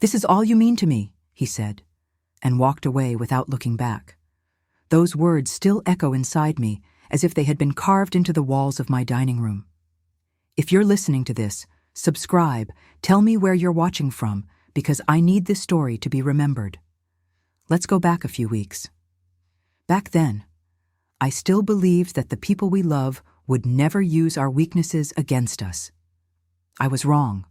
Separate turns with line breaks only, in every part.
"This is all you mean to me," he said, and walked away without looking back. Those words still echo inside me as if they had been carved into the walls of my dining room. If you're listening to this, subscribe, tell me where you're watching from, because I need this story to be remembered. Let's go back a few weeks. Back then, I still believed that the people we love would never use our weaknesses against us. I was wrong.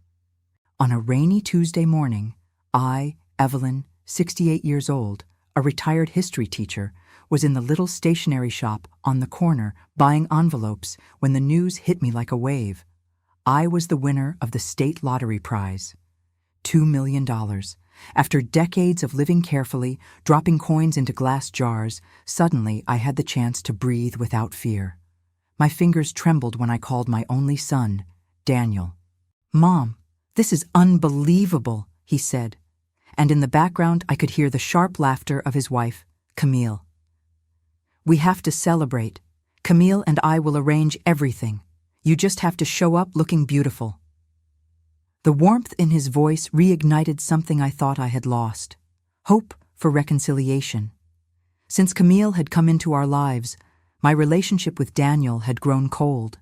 On a rainy Tuesday morning, I, Evelyn, 68 years old, a retired history teacher, was in the little stationery shop on the corner buying envelopes when the news hit me like a wave. I was the winner of the state lottery prize. $2 million. After decades of living carefully, dropping coins into glass jars, suddenly I had the chance to breathe without fear. My fingers trembled when I called my only son, Daniel. "Mom, this is unbelievable," he said, and in the background I could hear the sharp laughter of his wife, Camille. "We have to celebrate. Camille and I will arrange everything. You just have to show up looking beautiful." The warmth in his voice reignited something I thought I had lost: hope for reconciliation. Since Camille had come into our lives, my relationship with Daniel had grown cold.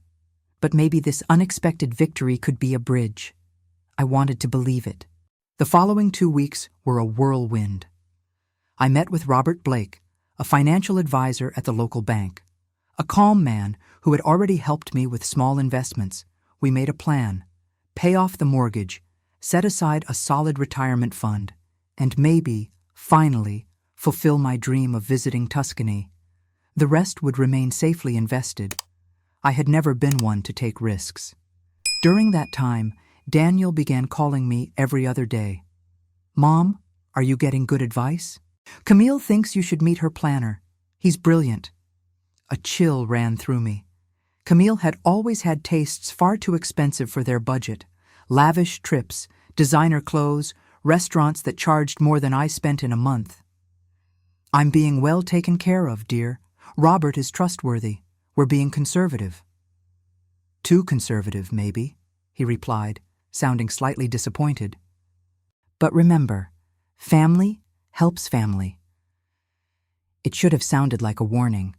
But maybe this unexpected victory could be a bridge. I wanted to believe it. The following 2 weeks were a whirlwind. I met with Robert Blake, a financial advisor at the local bank. A calm man who had already helped me with small investments. We made a plan: pay off the mortgage, set aside a solid retirement fund, and maybe, finally, fulfill my dream of visiting Tuscany. The rest would remain safely invested. I had never been one to take risks. During that time, Daniel began calling me every other day. "Mom, are you getting good advice? Camille thinks you should meet her planner. He's brilliant." A chill ran through me. Camille had always had tastes far too expensive for their budget: lavish trips, designer clothes, restaurants that charged more than I spent in a month. "I'm being well taken care of, dear. Robert is trustworthy. We're being conservative." "Too conservative, maybe," he replied, sounding slightly disappointed. "But remember, family helps family." It should have sounded like a warning,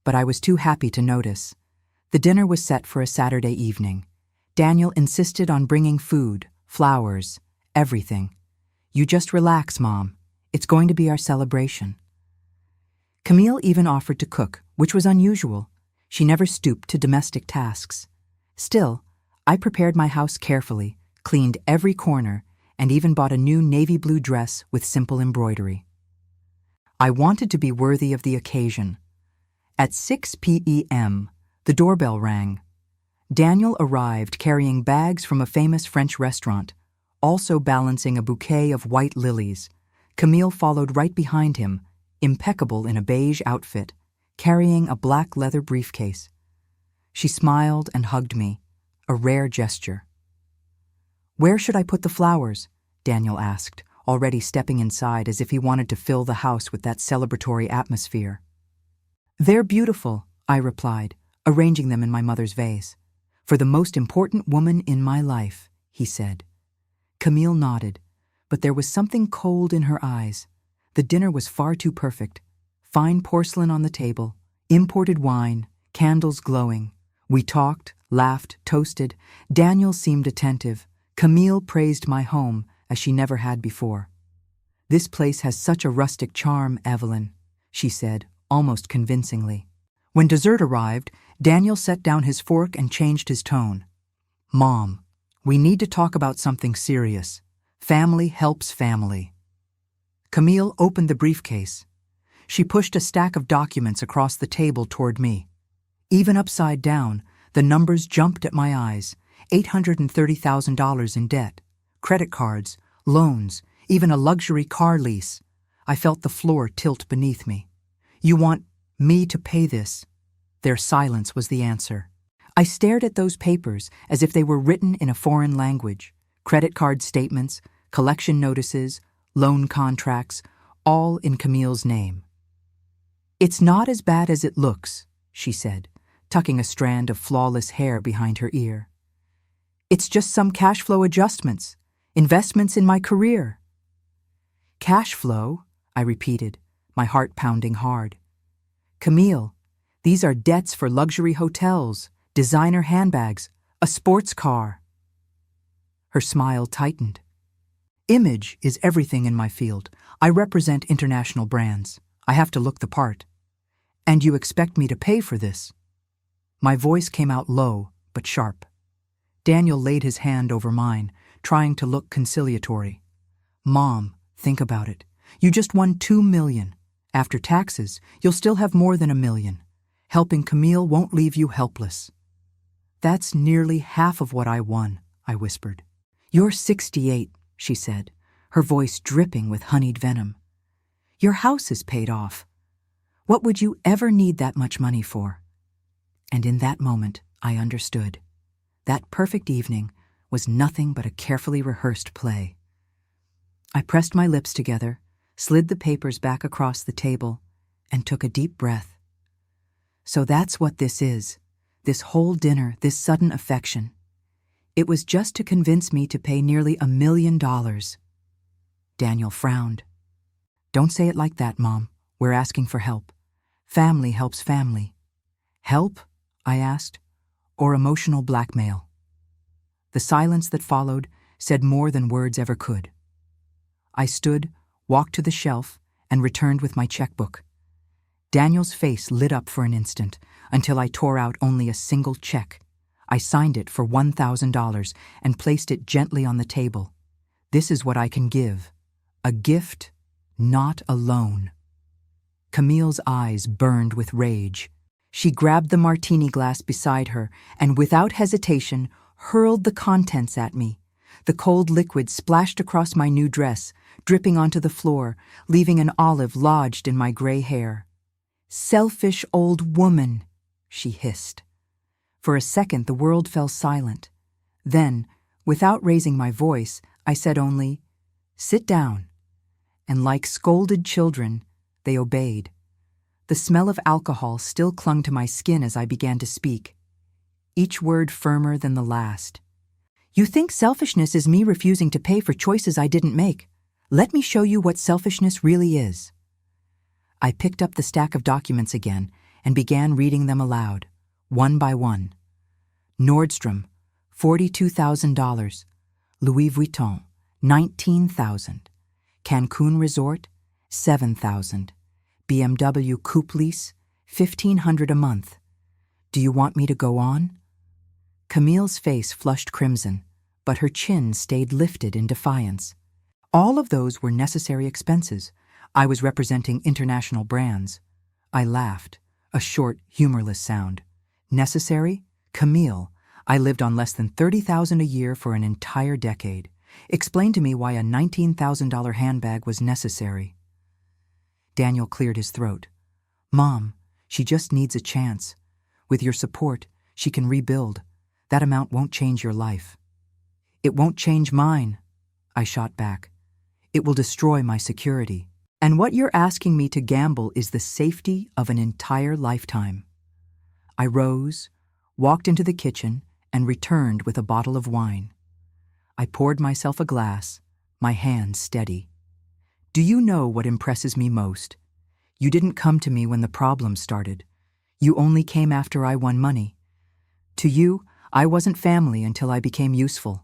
but I was too happy to notice. The dinner was set for a Saturday evening. Daniel insisted on bringing food, flowers, everything. "You just relax, Mom. It's going to be our celebration." Camille even offered to cook, which was unusual. She never stooped to domestic tasks. Still, I prepared my house carefully, cleaned every corner, and even bought a new navy blue dress with simple embroidery. I wanted to be worthy of the occasion. At 6 p.m., the doorbell rang. Daniel arrived carrying bags from a famous French restaurant, also balancing a bouquet of white lilies. Camille followed right behind him, impeccable in a beige outfit, carrying a black leather briefcase. She smiled and hugged me, a rare gesture. "Where should I put the flowers?" Daniel asked, already stepping inside as if he wanted to fill the house with that celebratory atmosphere. "They're beautiful," I replied, arranging them in my mother's vase. "For the most important woman in my life," he said. Camille nodded, but there was something cold in her eyes. The dinner was far too perfect. Fine porcelain on the table, imported wine, candles glowing. We talked, laughed, toasted. Daniel seemed attentive. Camille praised my home as she never had before. "This place has such a rustic charm, Evelyn," she said, almost convincingly. When dessert arrived, Daniel set down his fork and changed his tone. "Mom, we need to talk about something serious. Family helps family." Camille opened the briefcase. She pushed a stack of documents across the table toward me. Even upside down, the numbers jumped at my eyes: $830,000 in debt, credit cards, loans, even a luxury car lease. I felt the floor tilt beneath me. "You want me to pay this?" Their silence was the answer. I stared at those papers as if they were written in a foreign language: credit card statements, collection notices, loan contracts, all in Camille's name. "It's not as bad as it looks," she said, tucking a strand of flawless hair behind her ear. "It's just some cash flow adjustments. Investments in my career. Cash flow, I repeated, my heart pounding hard. Camille, these are debts for luxury hotels, designer handbags, a sports car. Her smile tightened. Image is everything in my field. I represent international brands. I have to look the part. And you expect me to pay for this? My voice came out low, but sharp. Daniel laid his hand over mine, trying to look conciliatory. Mom, think about it. You just won $2 million. After taxes, you'll still have more than $1 million. Helping Camille won't leave you helpless. That's nearly half of what I won, I whispered. You're 68, she said, her voice dripping with honeyed venom. Your house is paid off. What would you ever need that much money for? And in that moment, I understood. That perfect evening was nothing but a carefully rehearsed play. I pressed my lips together, slid the papers back across the table, and took a deep breath. So that's what this is, this whole dinner, this sudden affection. It was just to convince me to pay nearly $1 million. Daniel frowned. Don't say it like that, Mom. We're asking for help. Family helps family. Help? I asked. Or emotional blackmail? The silence that followed said more than words ever could. I stood, walked to the shelf, and returned with my checkbook. Daniel's face lit up for an instant, until I tore out only a single check. I signed it for $1,000 and placed it gently on the table. This is what I can give. A gift, not a loan. Camille's eyes burned with rage. She grabbed the martini glass beside her and, without hesitation, hurled the contents at me. The cold liquid splashed across my new dress, dripping onto the floor, leaving an olive lodged in my gray hair. Selfish old woman, she hissed. For a second, the world fell silent. Then, without raising my voice, I said only, "Sit down." And like scolded children, they obeyed. The smell of alcohol still clung to my skin as I began to speak, each word firmer than the last. You think selfishness is me refusing to pay for choices I didn't make? Let me show you what selfishness really is. I picked up the stack of documents again and began reading them aloud, one by one. Nordstrom, $42,000. Louis Vuitton, $19,000. Cancun Resort, $7,000. BMW Coupe Lease, $1,500 a month. Do you want me to go on? Camille's face flushed crimson, but her chin stayed lifted in defiance. All of those were necessary expenses. I was representing international brands. I laughed, a short, humorless sound. Necessary? Camille, I lived on less than $30,000 a year for an entire decade. Explain to me why a $19,000 handbag was necessary. Daniel cleared his throat. Mom, she just needs a chance. With your support, she can rebuild. That amount won't change your life. It won't change mine, I shot back. It will destroy my security. And what you're asking me to gamble is the safety of an entire lifetime. I rose, walked into the kitchen, and returned with a bottle of wine. I poured myself a glass, my hands steady. Do you know what impresses me most? You didn't come to me when the problems started. You only came after I won money. To you, I wasn't family until I became useful.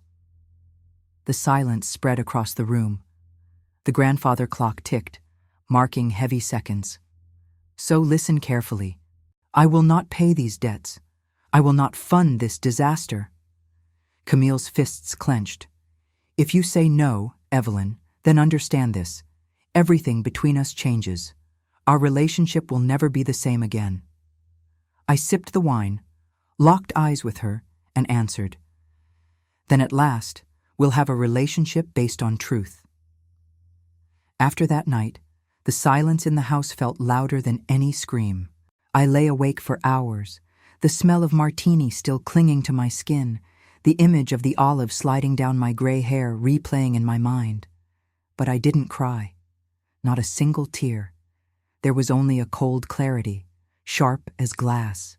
The silence spread across the room. The grandfather clock ticked, marking heavy seconds. So listen carefully. I will not pay these debts. I will not fund this disaster. Camille's fists clenched. If you say no, Evelyn, then understand this. Everything between us changes. Our relationship will never be the same again. I sipped the wine, locked eyes with her, and answered. Then at last, we'll have a relationship based on truth. After that night, the silence in the house felt louder than any scream. I lay awake for hours, the smell of martini still clinging to my skin, the image of the olive sliding down my gray hair replaying in my mind. But I didn't cry. Not a single tear. There was only a cold clarity, sharp as glass.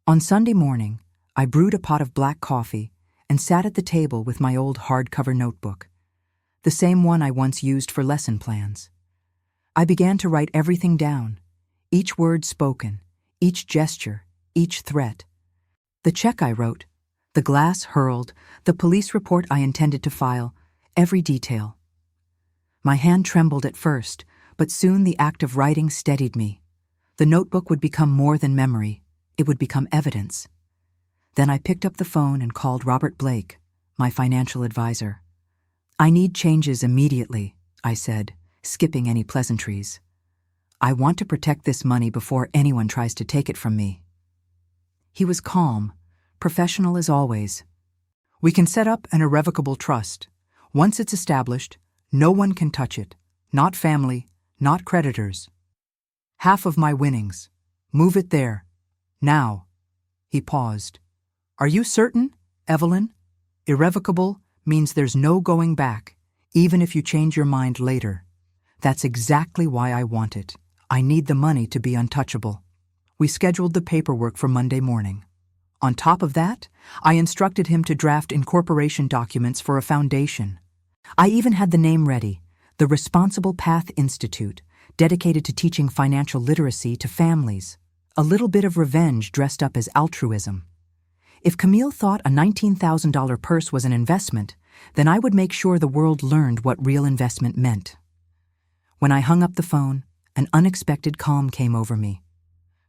On Sunday morning, I brewed a pot of black coffee and sat at the table with my old hardcover notebook, the same one I once used for lesson plans. I began to write everything down, each word spoken, each gesture, each threat. The check I wrote, the glass hurled, the police report I intended to file, every detail. My hand trembled at first, but soon the act of writing steadied me. The notebook would become more than memory. It would become evidence. Then I picked up the phone and called Robert Blake, my financial advisor. "I need changes immediately," I said, skipping any pleasantries. "I want to protect this money before anyone tries to take it from me." He was calm, professional as always. "We can set up an irrevocable trust. Once it's established, no one can touch it. Not family, not creditors. Half of my winnings. Move it there. Now." He paused. "Are you certain, Evelyn? Irrevocable means there's no going back, even if you change your mind later. That's exactly why I want it. I need the money to be untouchable." We scheduled the paperwork for Monday morning. On top of that, I instructed him to draft incorporation documents for a foundation. I even had the name ready, the Responsible Path Institute, dedicated to teaching financial literacy to families. A little bit of revenge dressed up as altruism. If Camille thought a $19,000 purse was an investment, then I would make sure the world learned what real investment meant. When I hung up the phone, an unexpected calm came over me.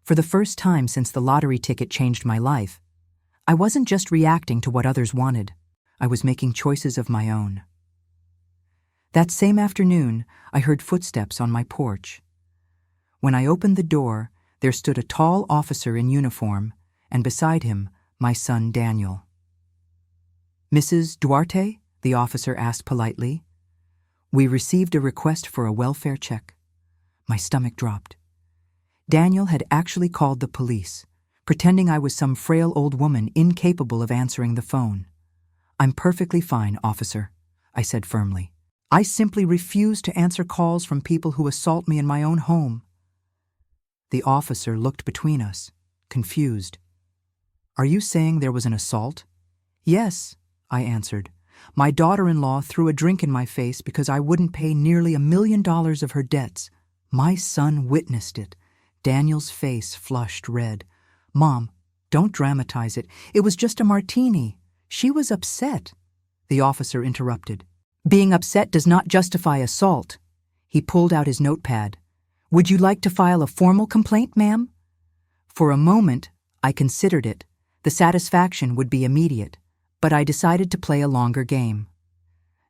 For the first time since the lottery ticket changed my life, I wasn't just reacting to what others wanted. I was making choices of my own. That same afternoon, I heard footsteps on my porch. When I opened the door, there stood a tall officer in uniform, and beside him, my son Daniel. "Mrs. Duarte?" the officer asked politely. "We received a request for a welfare check." My stomach dropped. Daniel had actually called the police, pretending I was some frail old woman incapable of answering the phone. "I'm perfectly fine, officer," I said firmly. "I simply refuse to answer calls from people who assault me in my own home." The officer looked between us, confused. "Are you saying there was an assault?" "Yes," I answered. "My daughter-in-law threw a drink in my face because I wouldn't pay nearly $1 million of her debts. My son witnessed it." Daniel's face flushed red. "Mom, don't dramatize it. It was just a martini. She was upset." The officer interrupted. "Being upset does not justify assault." He pulled out his notepad. "Would you like to file a formal complaint, ma'am?" For a moment, I considered it. The satisfaction would be immediate, but I decided to play a longer game.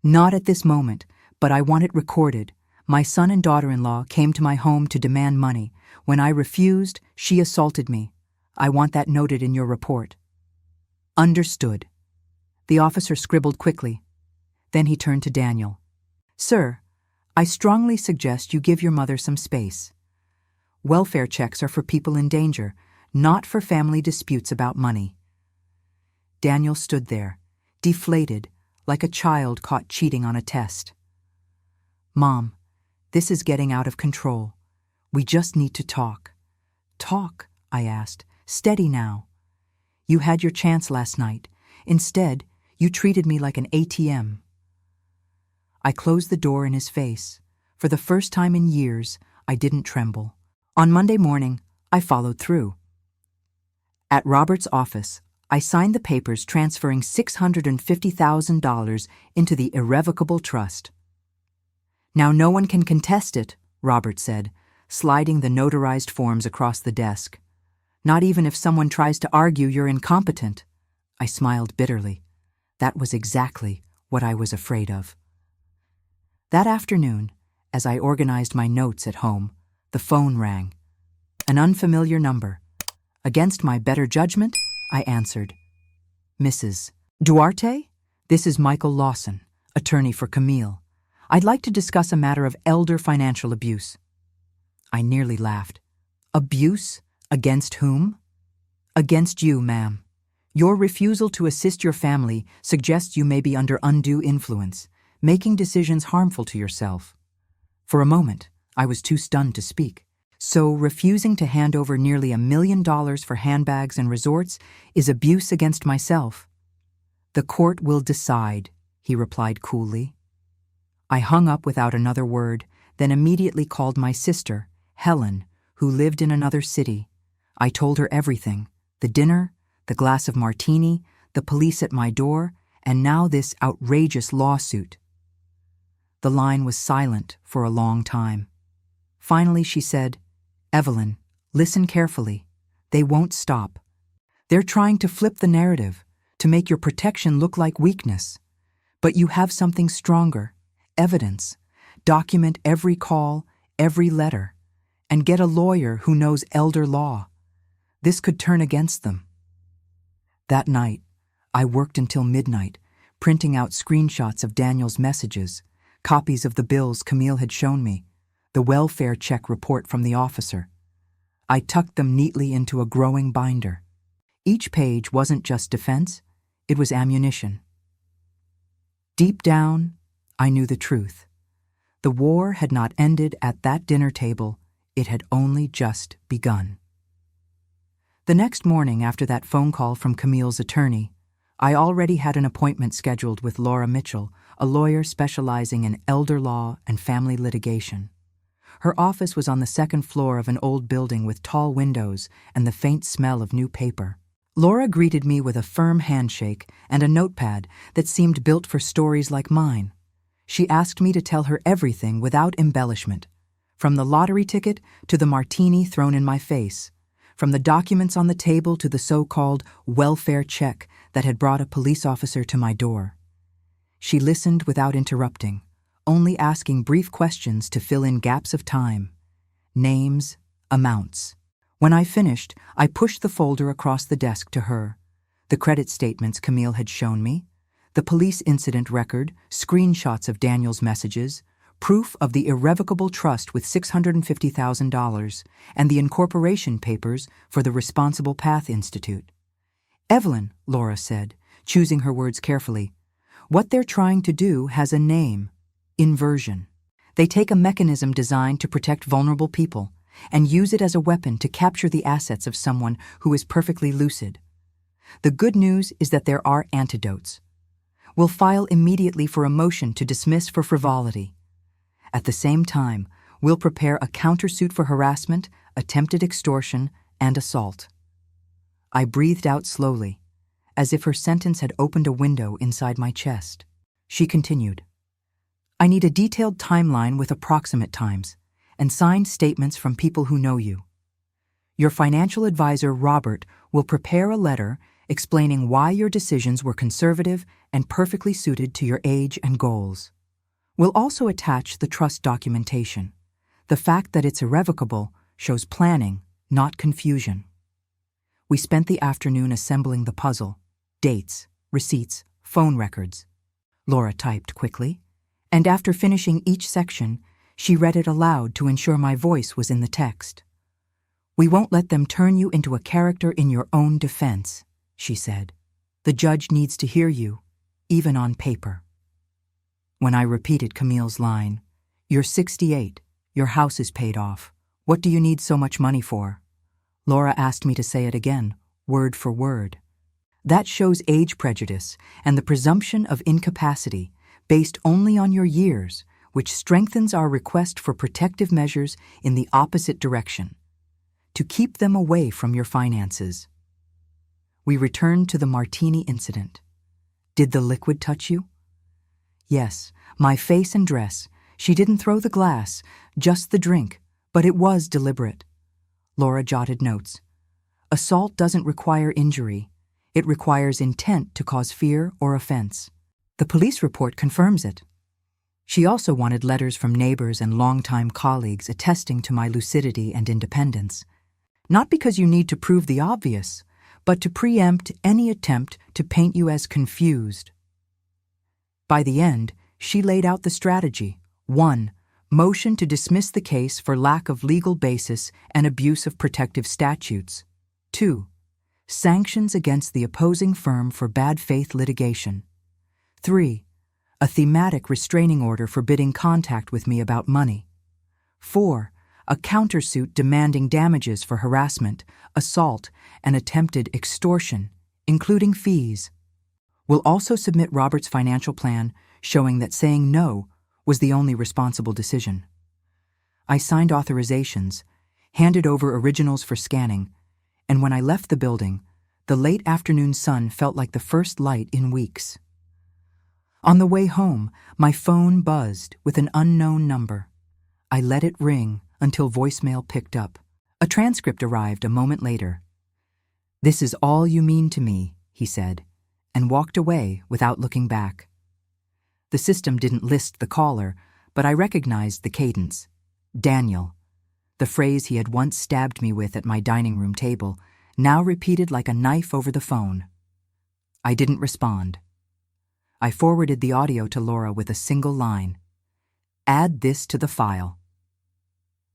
"Not at this moment, but I want it recorded. My son and daughter-in-law came to my home to demand money. When I refused, she assaulted me. I want that noted in your report." "Understood." The officer scribbled quickly. Then he turned to Daniel. "Sir, I strongly suggest you give your mother some space. Welfare checks are for people in danger, not for family disputes about money." Daniel stood there, deflated, like a child caught cheating on a test. "Mom, this is getting out of control. We just need to talk." "Talk?" I asked. "Steady now. You had your chance last night. Instead, you treated me like an ATM." I closed the door in his face. For the first time in years, I didn't tremble. On Monday morning, I followed through. At Robert's office, I signed the papers transferring $650,000 into the irrevocable trust. "Now no one can contest it," Robert said, sliding the notarized forms across the desk. "Not even if someone tries to argue you're incompetent." I smiled bitterly. That was exactly what I was afraid of. That afternoon, as I organized my notes at home, the phone rang. An unfamiliar number. Against my better judgment, I answered. "Mrs. Duarte? This is Michael Lawson, attorney for Camille. I'd like to discuss a matter of elder financial abuse." I nearly laughed. "Abuse? Against whom?" "Against you, ma'am. Your refusal to assist your family suggests you may be under undue influence, making decisions harmful to yourself." For a moment, I was too stunned to speak. "So refusing to hand over nearly $1 million for handbags and resorts is abuse against myself?" "The court will decide," he replied coolly. I hung up without another word, then immediately called my sister, Helen, who lived in another city. I told her everything: the dinner, the glass of martini, the police at my door, and now this outrageous lawsuit. The line was silent for a long time. Finally she said, "Evelyn, listen carefully. They won't stop. They're trying to flip the narrative, to make your protection look like weakness. But you have something stronger: evidence. Document every call, every letter, and get a lawyer who knows elder law. This could turn against them." That night, I worked until midnight, printing out screenshots of Daniel's messages, copies of the bills Camille had shown me, the welfare check report from the officer. I tucked them neatly into a growing binder. Each page wasn't just defense, it was ammunition. Deep down, I knew the truth. The war had not ended at that dinner table, it had only just begun. The next morning after that phone call from Camille's attorney, I already had an appointment scheduled with Laura Mitchell, a lawyer specializing in elder law and family litigation. Her office was on the second floor of an old building with tall windows and the faint smell of new paper. Laura greeted me with a firm handshake and a notepad that seemed built for stories like mine. She asked me to tell her everything without embellishment, from the lottery ticket to the martini thrown in my face, from the documents on the table to the so-called welfare check that had brought a police officer to my door. She listened without interrupting, only asking brief questions to fill in gaps of time. Names, amounts. When I finished, I pushed the folder across the desk to her. The credit statements Camille had shown me, the police incident record, screenshots of Daniel's messages, proof of the irrevocable trust with $650,000, and the incorporation papers for the Responsible Path Institute. "Evelyn," Laura said, choosing her words carefully, "what they're trying to do has a name: inversion. They take a mechanism designed to protect vulnerable people and use it as a weapon to capture the assets of someone who is perfectly lucid. The good news is that there are antidotes. We'll file immediately for a motion to dismiss for frivolity. At the same time, we'll prepare a countersuit for harassment, attempted extortion, and assault." I breathed out slowly, as if her sentence had opened a window inside my chest. She continued, "I need a detailed timeline with approximate times and signed statements from people who know you. Your financial advisor, Robert, will prepare a letter explaining why your decisions were conservative and perfectly suited to your age and goals. We'll also attach the trust documentation. The fact that it's irrevocable shows planning, not confusion." We spent the afternoon assembling the puzzle: dates, receipts, phone records. Laura typed quickly, and after finishing each section, she read it aloud to ensure my voice was in the text. "We won't let them turn you into a character in your own defense," she said. "The judge needs to hear you, even on paper." When I repeated Camille's line, "You're 68, your house is paid off, what do you need so much money for?" Laura asked me to say it again, word for word. That shows age prejudice and the presumption of incapacity based only on your years, which strengthens our request for protective measures in the opposite direction, to keep them away from your finances. We returned to the martini incident. "Did the liquid touch you?" "Yes, my face and dress. She didn't throw the glass, just the drink, but it was deliberate." Laura jotted notes. "Assault doesn't require injury. It requires intent to cause fear or offense. The police report confirms it." She also wanted letters from neighbors and longtime colleagues attesting to my lucidity and independence. Not because you need to prove the obvious, but to preempt any attempt to paint you as confused. By the end, she laid out the strategy. 1. Motion to dismiss the case for lack of legal basis and abuse of protective statutes. 2. Sanctions against the opposing firm for bad faith litigation. 3. A thematic restraining order forbidding contact with me about money. 4. A countersuit demanding damages for harassment, assault, and attempted extortion, including fees. Will also submit Robert's financial plan showing that saying no was the only responsible decision. I signed authorizations, handed over originals for scanning, and when I left the building, the late afternoon sun felt like the first light in weeks. On the way home, my phone buzzed with an unknown number. I let it ring until voicemail picked up. A transcript arrived a moment later. "This is all you mean to me," he said, and walked away without looking back. The system didn't list the caller, but I recognized the cadence. Daniel, the phrase he had once stabbed me with at my dining room table, now repeated like a knife over the phone. I didn't respond. I forwarded the audio to Laura with a single line. "Add this to the file."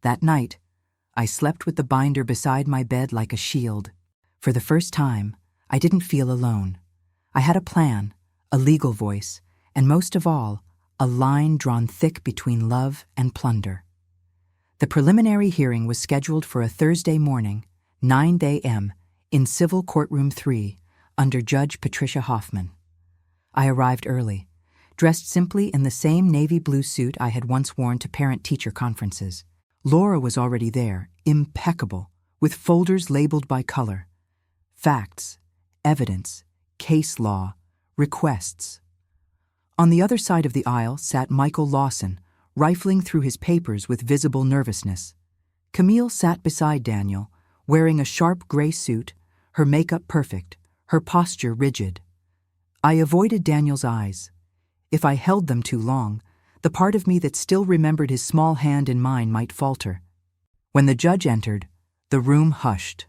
That night, I slept with the binder beside my bed like a shield. For the first time, I didn't feel alone. I had a plan, a legal voice, and most of all, a line drawn thick between love and plunder. The preliminary hearing was scheduled for a Thursday morning, 9 a.m., in Civil Courtroom 3, under Judge Patricia Hoffman. I arrived early, dressed simply in the same navy blue suit I had once worn to parent-teacher conferences. Laura was already there, impeccable, with folders labeled by color. Facts, evidence, case law, requests. On the other side of the aisle sat Michael Lawson, rifling through his papers with visible nervousness. Camille sat beside Daniel, wearing a sharp gray suit, her makeup perfect, her posture rigid. I avoided Daniel's eyes. If I held them too long, the part of me that still remembered his small hand in mine might falter. When the judge entered, the room hushed.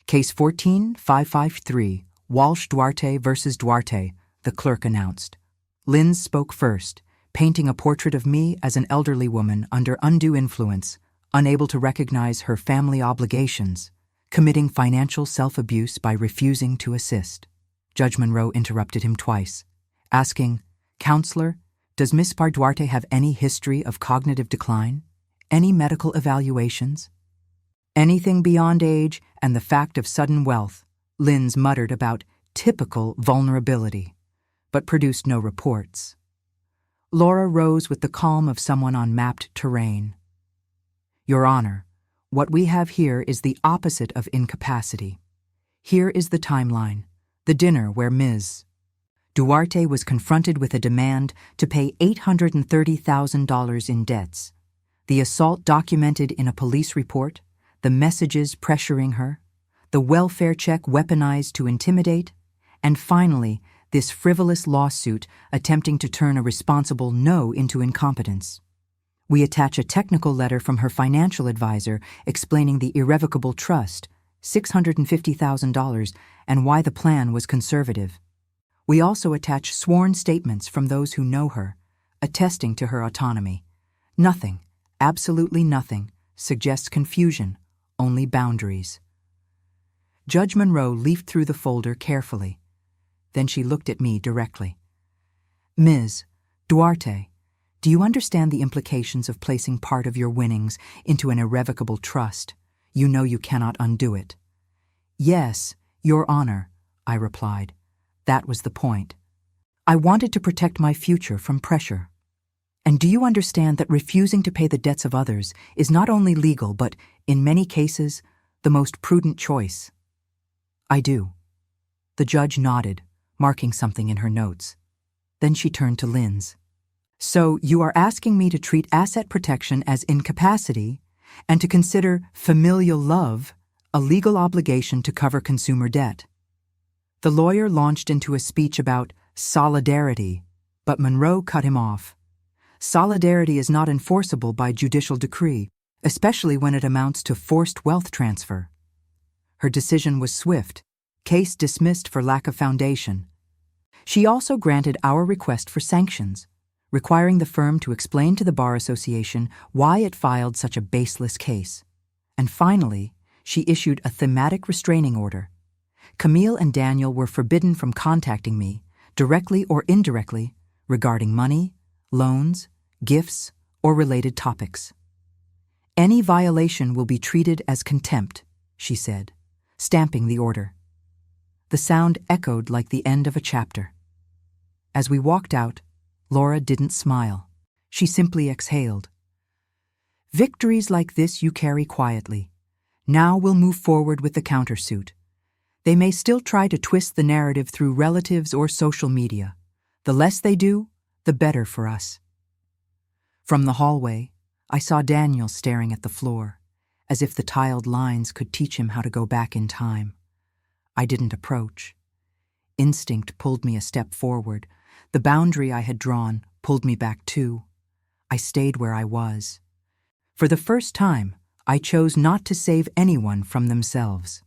"Case 14-553, Walsh Duarte versus Duarte," the clerk announced. Linz spoke first, painting a portrait of me as an elderly woman under undue influence, unable to recognize her family obligations, committing financial self-abuse by refusing to assist. Judge Monroe interrupted him twice, asking, "Counselor, does Miss Duarte have any history of cognitive decline? Any medical evaluations?" "Anything beyond age and the fact of sudden wealth," Linz muttered about typical vulnerability, but produced no reports. Laura rose with the calm of someone on mapped terrain. "Your Honor, what we have here is the opposite of incapacity. Here is the timeline, the dinner where Ms. Duarte was confronted with a demand to pay $830,000 in debts, the assault documented in a police report, the messages pressuring her, the welfare check weaponized to intimidate, and finally, this frivolous lawsuit attempting to turn a responsible no into incompetence. We attach a technical letter from her financial advisor explaining the irrevocable trust, $650,000, and why the plan was conservative. We also attach sworn statements from those who know her, attesting to her autonomy. Nothing, absolutely nothing, suggests confusion, only boundaries." Judge Monroe leafed through the folder carefully. Then she looked at me directly. "Ms. Duarte, do you understand the implications of placing part of your winnings into an irrevocable trust? You know you cannot undo it." "Yes, Your Honor," I replied. That was the point. I wanted to protect my future from pressure. "And do you understand that refusing to pay the debts of others is not only legal but, in many cases, the most prudent choice?" "I do." The judge nodded, marking something in her notes. Then she turned to Linz. "So you are asking me to treat asset protection as incapacity and to consider familial love a legal obligation to cover consumer debt." The lawyer launched into a speech about solidarity, but Monroe cut him off. Solidarity is not enforceable by judicial decree, especially when it amounts to forced wealth transfer. Her decision was swift, case dismissed for lack of foundation. She also granted our request for sanctions, requiring the firm to explain to the Bar Association why it filed such a baseless case. And finally, she issued a thematic restraining order. Camille and Daniel were forbidden from contacting me, directly or indirectly, regarding money, loans, gifts, or related topics. "Any violation will be treated as contempt," she said, stamping the order. The sound echoed like the end of a chapter. As we walked out, Laura didn't smile. She simply exhaled. Victories like this you carry quietly. Now we'll move forward with the countersuit. They may still try to twist the narrative through relatives or social media. The less they do, the better for us. From the hallway, I saw Daniel staring at the floor, as if the tiled lines could teach him how to go back in time. I didn't approach. Instinct pulled me a step forward. The boundary I had drawn pulled me back too. I stayed where I was. For the first time, I chose not to save anyone from themselves.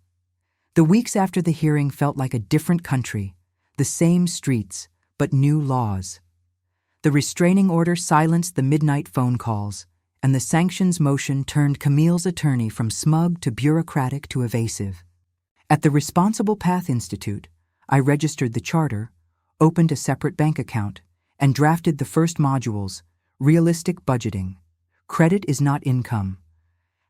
The weeks after the hearing felt like a different country, the same streets, but new laws. The restraining order silenced the midnight phone calls, and the sanctions motion turned Camille's attorney from smug to bureaucratic to evasive. At the Responsible Path Institute, I registered the charter, opened a separate bank account, and drafted the first modules: realistic budgeting, credit is not income,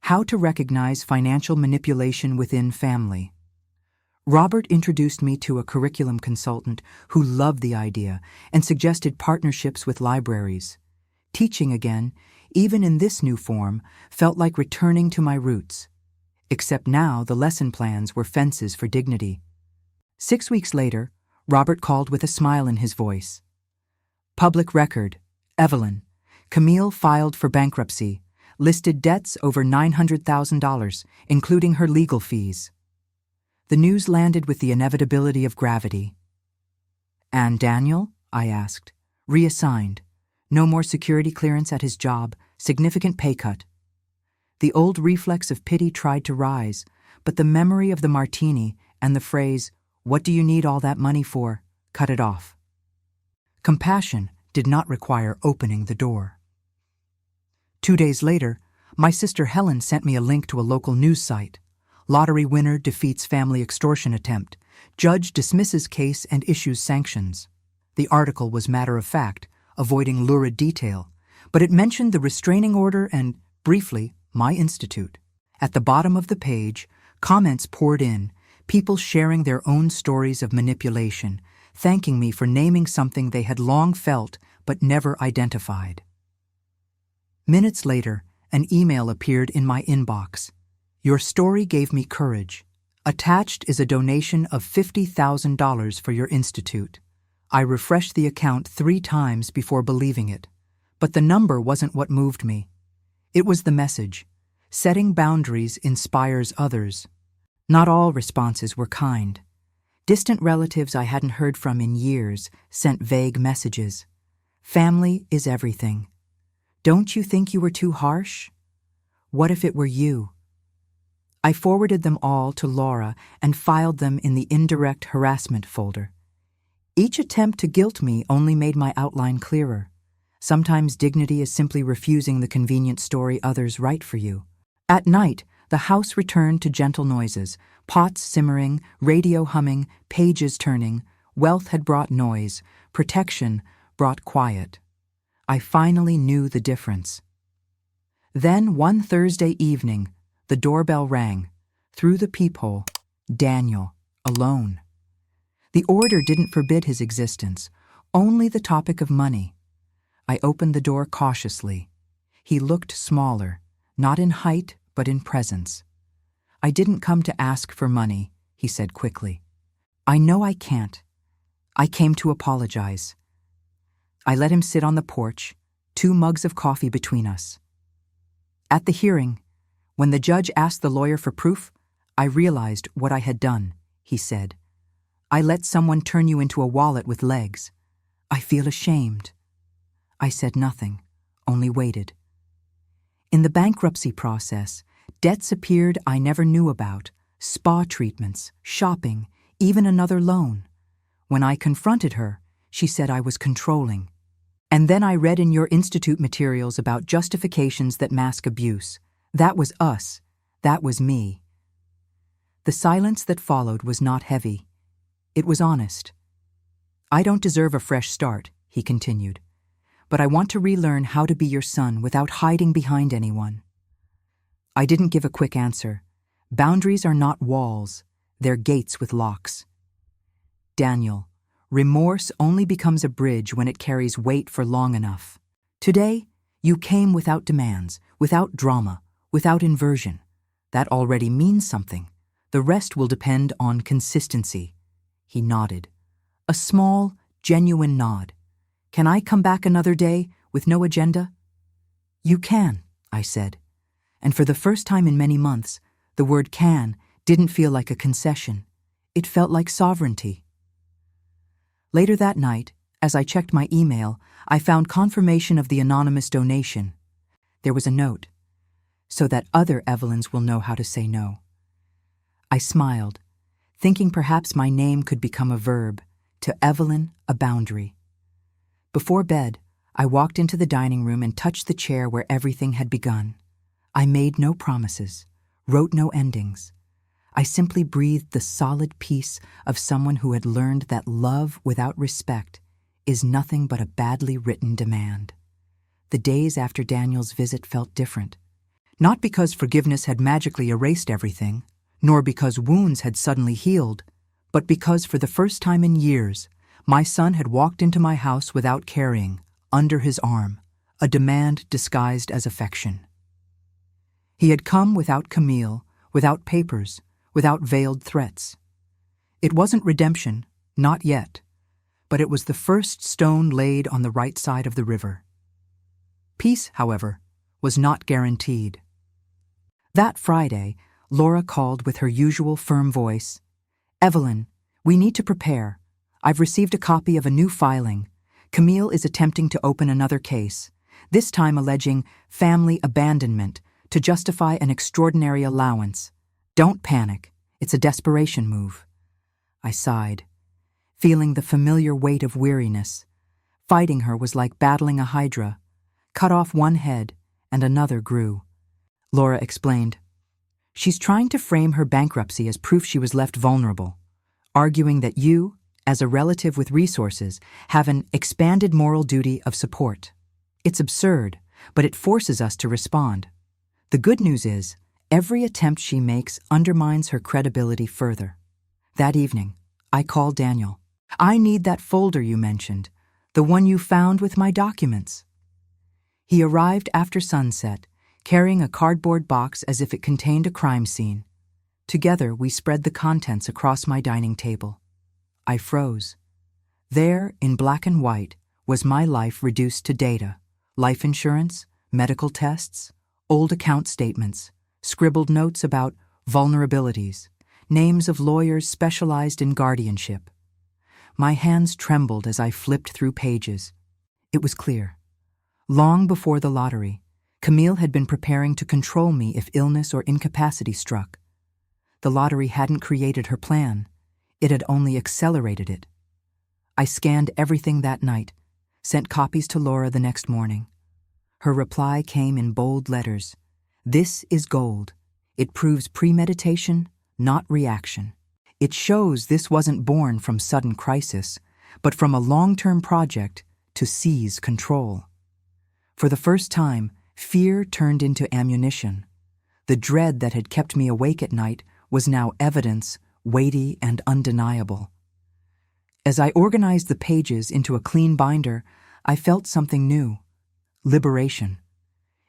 how to recognize financial manipulation within family. Robert introduced me to a curriculum consultant who loved the idea and suggested partnerships with libraries. Teaching again, even in this new form, felt like returning to my roots. Except now the lesson plans were fences for dignity. 6 weeks later, Robert called with a smile in his voice. Public record, Evelyn. Camille filed for bankruptcy, listed debts over $900,000, including her legal fees. The news landed with the inevitability of gravity. And Daniel? I asked. Reassigned. No more security clearance at his job, significant pay cut. The old reflex of pity tried to rise, but the memory of the martini and the phrase, "What do you need all that money for?" cut it off. Compassion did not require opening the door. 2 days later, my sister Helen sent me a link to a local news site. Lottery winner defeats family extortion attempt. Judge dismisses case and issues sanctions. The article was matter-of-fact, avoiding lurid detail, but it mentioned the restraining order and, briefly, my institute. At the bottom of the page, comments poured in, people sharing their own stories of manipulation, thanking me for naming something they had long felt but never identified. Minutes later, an email appeared in my inbox. Your story gave me courage. Attached is a donation of $50,000 for your institute. I refreshed the account 3 times before believing it. But the number wasn't what moved me. It was the message. Setting boundaries inspires others. Not all responses were kind. Distant relatives I hadn't heard from in years sent vague messages. Family is everything. Don't you think you were too harsh? What if it were you? I forwarded them all to Laura and filed them in the indirect harassment folder. Each attempt to guilt me only made my outline clearer. Sometimes dignity is simply refusing the convenient story others write for you. At night, the house returned to gentle noises, pots simmering, radio humming, pages turning. Wealth had brought noise, protection brought quiet. I finally knew the difference. Then one Thursday evening, the doorbell rang. Through the peephole, Daniel, alone. The order didn't forbid his existence, only the topic of money. I opened the door cautiously. He looked smaller, not in height, but in presence. I didn't come to ask for money, he said quickly. I know I can't. I came to apologize. I let him sit on the porch, 2 mugs of coffee between us. At the hearing, when the judge asked the lawyer for proof, I realized what I had done, he said. I let someone turn you into a wallet with legs. I feel ashamed. I said nothing, only waited. In the bankruptcy process, debts appeared I never knew about, spa treatments, shopping, even another loan. When I confronted her, she said I was controlling. And then I read in your institute materials about justifications that mask abuse. That was us. That was me. The silence that followed was not heavy. It was honest. I don't deserve a fresh start, he continued, but I want to relearn how to be your son without hiding behind anyone. I didn't give a quick answer. Boundaries are not walls, they're gates with locks. Daniel, Remorse only becomes a bridge when it carries weight for long enough. Today, you came without demands, without drama, without inversion. That already means something. The rest will depend on consistency. He nodded. A small, genuine nod. Can I come back another day with no agenda? You can, I said. And for the first time in many months, the word can didn't feel like a concession. It felt like sovereignty. Later that night, as I checked my email, I found confirmation of the anonymous donation. There was a note, so that other Evelyns will know how to say no. I smiled, thinking perhaps my name could become a verb, to Evelyn, a boundary. Before bed, I walked into the dining room and touched the chair where everything had begun. I made no promises, wrote no endings. I simply breathed the solid peace of someone who had learned that love without respect is nothing but a badly written demand. The days after Daniel's visit felt different. Not because forgiveness had magically erased everything, nor because wounds had suddenly healed, but because for the first time in years, my son had walked into my house without carrying, under his arm, a demand disguised as affection. He had come without Camille, without papers, without veiled threats. It wasn't redemption, not yet, but it was the first stone laid on the right side of the river. Peace, however, was not guaranteed. That Friday, Laura called with her usual firm voice. Evelyn, we need to prepare. I've received a copy of a new filing. Camille is attempting to open another case, this time alleging family abandonment to justify an extraordinary allowance. Don't panic. It's a desperation move. I sighed, feeling the familiar weight of weariness. Fighting her was like battling a hydra. Cut off one head, and another grew. Laura explained. She's trying to frame her bankruptcy as proof she was left vulnerable, arguing that you, as a relative with resources, have an expanded moral duty of support. It's absurd, but it forces us to respond. The good news is, every attempt she makes undermines her credibility further. That evening, I called Daniel. I need that folder you mentioned, the one you found with my documents. He arrived after sunset, carrying a cardboard box as if it contained a crime scene. Together, we spread the contents across my dining table. I froze. There, in black and white, was my life reduced to data: life insurance, medical tests, old account statements, scribbled notes about vulnerabilities, names of lawyers specialized in guardianship. My hands trembled as I flipped through pages. It was clear. Long before the lottery, Camille had been preparing to control me if illness or incapacity struck. The lottery hadn't created her plan. It had only accelerated it. I scanned everything that night, sent copies to Laura the next morning. Her reply came in bold letters. This is gold. It proves premeditation, not reaction. It shows this wasn't born from sudden crisis, but from a long-term project to seize control. For the first time, fear turned into ammunition. The dread that had kept me awake at night was now evidence, weighty and undeniable. As I organized the pages into a clean binder, I felt something new: liberation.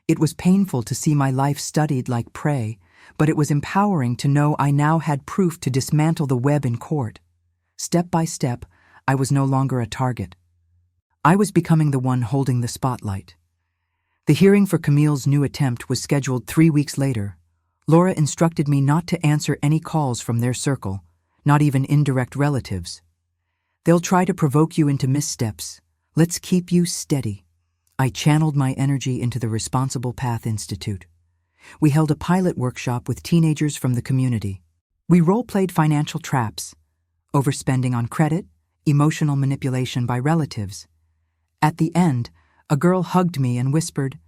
It was painful to see my life studied like prey, but it was empowering to know I now had proof to dismantle the web in court. Step by step, I was no longer a target. I was becoming the one holding the spotlight. The hearing for Camille's new attempt was scheduled 3 weeks later. Laura instructed me not to answer any calls from their circle, not even indirect relatives. They'll try to provoke you into missteps. Let's keep you steady. I channeled my energy into the Responsible Path Institute. We held a pilot workshop with teenagers from the community. We role-played financial traps, overspending on credit, emotional manipulation by relatives. At the end, a girl hugged me and whispered,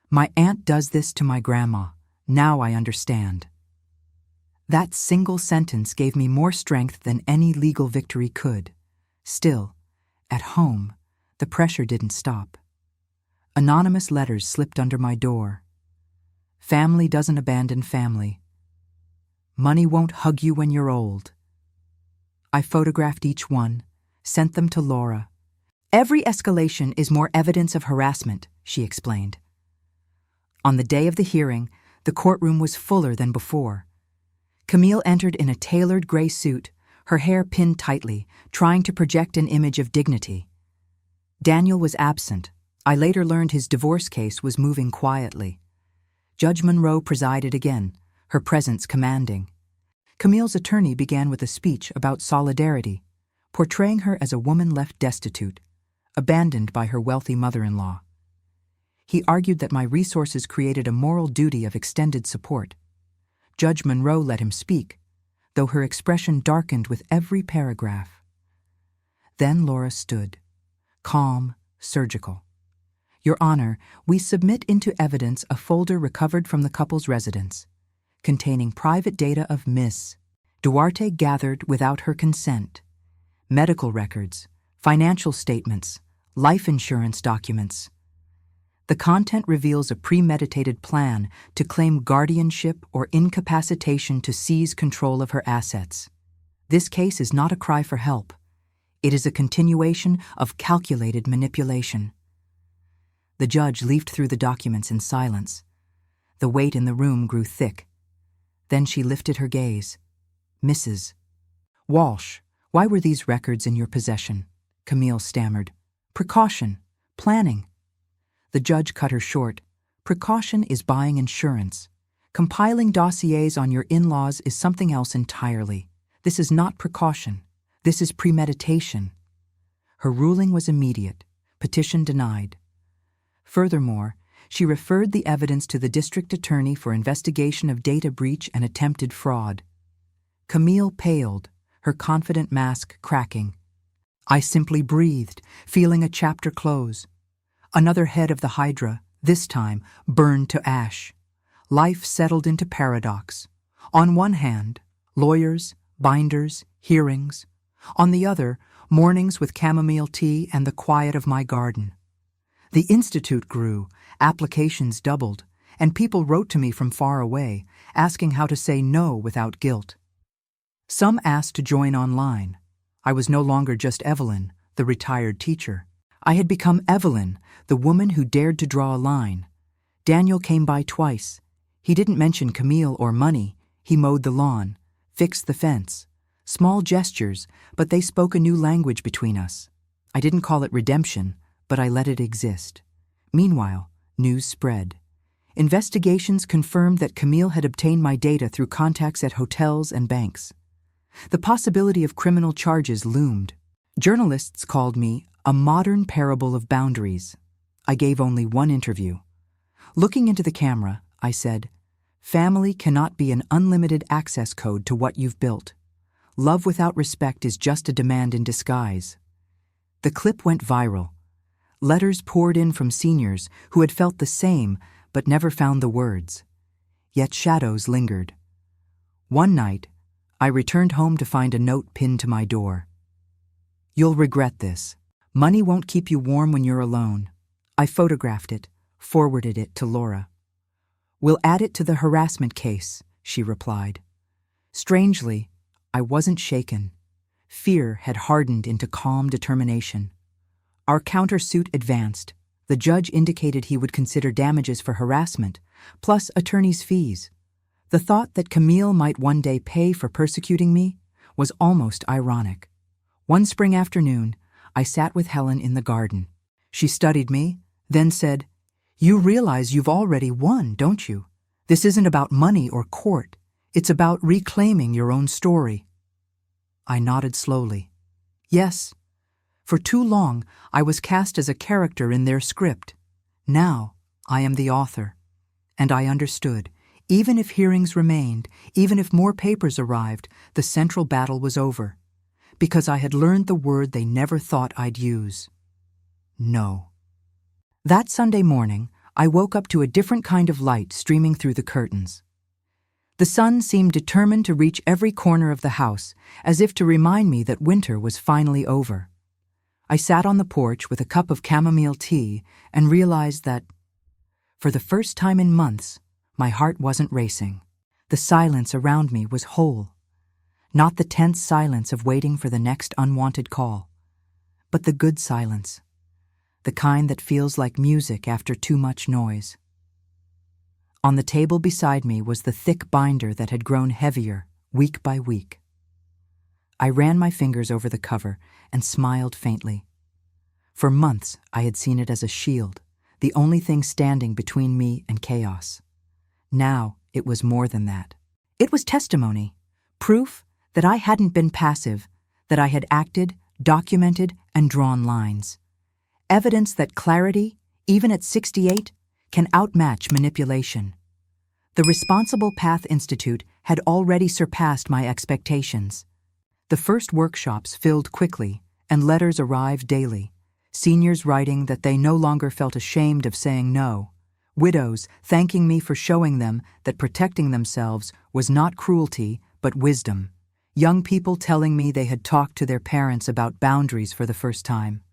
"My aunt does this to my grandma. Now I understand." That single sentence gave me more strength than any legal victory could. Still, at home, the pressure didn't stop. Anonymous letters slipped under my door. Family doesn't abandon family. Money won't hug you when you're old. I photographed each one, sent them to Laura. Every escalation is more evidence of harassment, she explained. On the day of the hearing, the courtroom was fuller than before. Camille entered in a tailored gray suit, her hair pinned tightly, trying to project an image of dignity. Daniel was absent. I later learned his divorce case was moving quietly. Judge Monroe presided again, her presence commanding. Camille's attorney began with a speech about solidarity, portraying her as a woman left destitute, abandoned by her wealthy mother-in-law. He argued that my resources created a moral duty of extended support. Judge Monroe let him speak, though her expression darkened with every paragraph. Then Laura stood, calm, surgical. Your Honor, we submit into evidence a folder recovered from the couple's residence, containing private data of Miss Duarte gathered without her consent, medical records, financial statements, life insurance documents. The content reveals a premeditated plan to claim guardianship or incapacitation to seize control of her assets. This case is not a cry for help. It is a continuation of calculated manipulation. The judge leafed through the documents in silence. The weight in the room grew thick. Then she lifted her gaze. Mrs. Walsh, why were these records in your possession? Camille stammered. Precaution. Planning. The judge cut her short. Precaution is buying insurance. Compiling dossiers on your in-laws is something else entirely. This is not precaution. This is premeditation. Her ruling was immediate. Petition denied. Furthermore, she referred the evidence to the district attorney for investigation of data breach and attempted fraud. Camille paled, her confident mask cracking. I simply breathed, feeling a chapter close. Another head of the Hydra, this time, burned to ash. Life settled into paradox. On one hand, lawyers, binders, hearings. On the other, mornings with chamomile tea and the quiet of my garden. The institute grew, applications doubled, and people wrote to me from far away, asking how to say no without guilt. Some asked to join online. I was no longer just Evelyn, the retired teacher. I had become Evelyn, the woman who dared to draw a line. Daniel came by twice. He didn't mention Camille or money. He mowed the lawn, fixed the fence. Small gestures, but they spoke a new language between us. I didn't call it redemption, but I let it exist. Meanwhile, news spread. Investigations confirmed that Camille had obtained my data through contacts at hotels and banks. The possibility of criminal charges loomed. Journalists called me a modern parable of boundaries. I gave only one interview. Looking into the camera, I said, family cannot be an unlimited access code to what you've built. Love without respect is just a demand in disguise. The clip went viral. Letters poured in from seniors who had felt the same but never found the words. Yet shadows lingered. One night, I returned home to find a note pinned to my door. You'll regret this. Money won't keep you warm when you're alone. I photographed it, forwarded it to Laura. We'll add it to the harassment case, she replied. Strangely, I wasn't shaken. Fear had hardened into calm determination. Our countersuit advanced. The judge indicated he would consider damages for harassment, plus attorney's fees. The thought that Camille might one day pay for persecuting me was almost ironic. One spring afternoon, I sat with Helen in the garden. She studied me, then said, You realize you've already won, don't you? This isn't about money or court. It's about reclaiming your own story. I nodded slowly. Yes. For too long, I was cast as a character in their script. Now, I am the author. And I understood. Even if hearings remained, even if more papers arrived, the central battle was over. Because I had learned the word they never thought I'd use. No. That Sunday morning, I woke up to a different kind of light streaming through the curtains. The sun seemed determined to reach every corner of the house, as if to remind me that winter was finally over. I sat on the porch with a cup of chamomile tea and realized that, for the first time in months, my heart wasn't racing. The silence around me was whole. Not the tense silence of waiting for the next unwanted call. but the good silence, the kind that feels like music after too much noise. On the table beside me was the thick binder that had grown heavier week by week. I ran my fingers over the cover and smiled faintly. For months, I had seen it as a shield, the only thing standing between me and chaos. Now, it was more than that. It was testimony, proof that I hadn't been passive, that I had acted, documented, and drawn lines. Evidence that clarity, even at 68, can outmatch manipulation. The Responsible Path Institute had already surpassed my expectations. The first workshops filled quickly, and letters arrived daily. Seniors writing that they no longer felt ashamed of saying no. Widows thanking me for showing them that protecting themselves was not cruelty, but wisdom. Young people telling me they had talked to their parents about boundaries for the first time.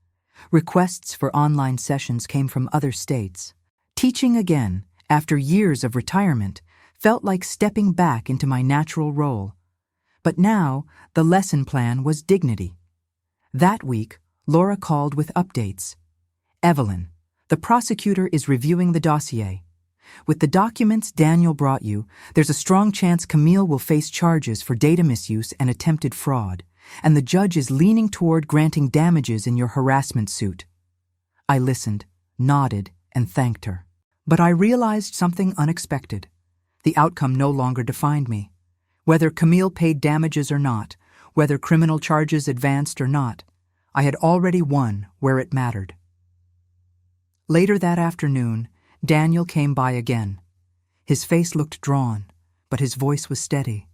Requests for online sessions came from other states. Teaching again, after years of retirement, felt like stepping back into my natural role. But now, the lesson plan was dignity. That week, Laura called with updates. Evelyn, the prosecutor is reviewing the dossier. With the documents Daniel brought you, there's a strong chance Camille will face charges for data misuse and attempted fraud, and the judge is leaning toward granting damages in your harassment suit. I listened, nodded, and thanked her. But I realized something unexpected. The outcome no longer defined me. Whether Camille paid damages or not, whether criminal charges advanced or not, I had already won where it mattered. Later that afternoon, Daniel came by again. His face looked drawn, but his voice was steady.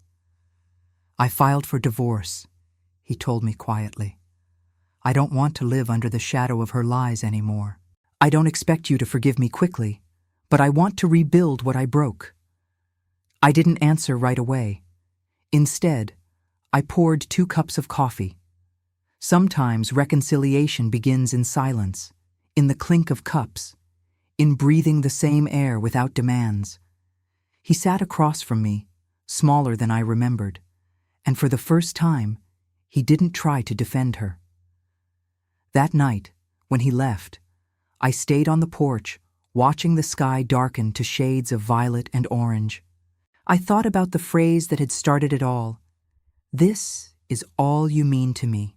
"I filed for divorce," he told me quietly. "I don't want to live under the shadow of her lies anymore. I don't expect you to forgive me quickly, but I want to rebuild what I broke." I didn't answer right away. Instead, I poured 2 cups of coffee. Sometimes reconciliation begins in silence, in the clink of cups, in breathing the same air without demands. He sat across from me, smaller than I remembered, and for the first time, he didn't try to defend her. That night, when he left, I stayed on the porch, watching the sky darken to shades of violet and orange. I thought about the phrase that had started it all. "This is all you mean to me."